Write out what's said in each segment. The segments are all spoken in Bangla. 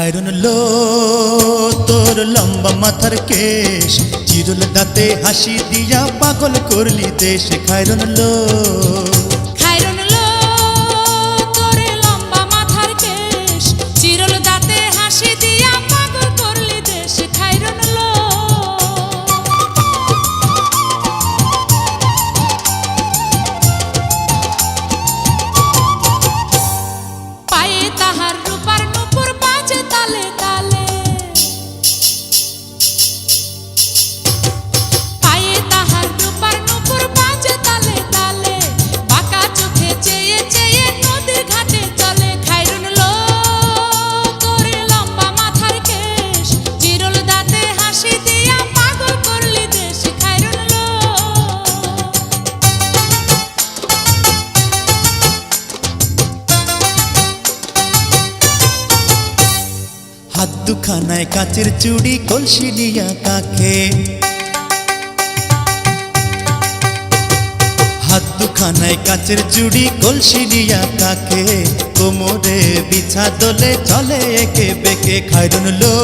খায়রুন লো তোর লম্বা মাথার কেশ, চিরুল দাঁতে হাসি দিয়া পাগল করলি দেশ। খায়রুন লো খায়রুন লো তোর লম্বা মাথার কেশ, চিরল দাঁতে হাসি দিয়া পাগল করলি দেশ। খায়রুন লো পায়ে তাহার রূপার নূপুর বাজে তালে তালে, পায়ে তাহার রূপার নূপুর বাজে তালে তালে, বাঁকা চোখে চেয়ে চেয়ে নদীর ঘাটে চলে। খায়রুন লো তোর লম্বা মাথার কেশ, চিরল দাঁতে হাসি দিয়া পাগল করলি দেশ। খায়রুন লো হাত দুখানায় কাচের চুড়ি, কলসি নিয়া কাকে। হাত দুখানায় কাচের চুড়ি, কলসি নিয়া কাকে। কোমরে বিছা দোলে চলে একে বেঁকে। খায়রুন লো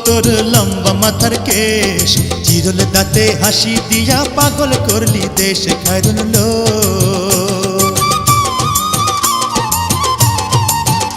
তোর লম্বা মাথার কেশ, চিরল দাঁতে হাসি দিয়া পাগল করলি দেশ। খায়রুন লো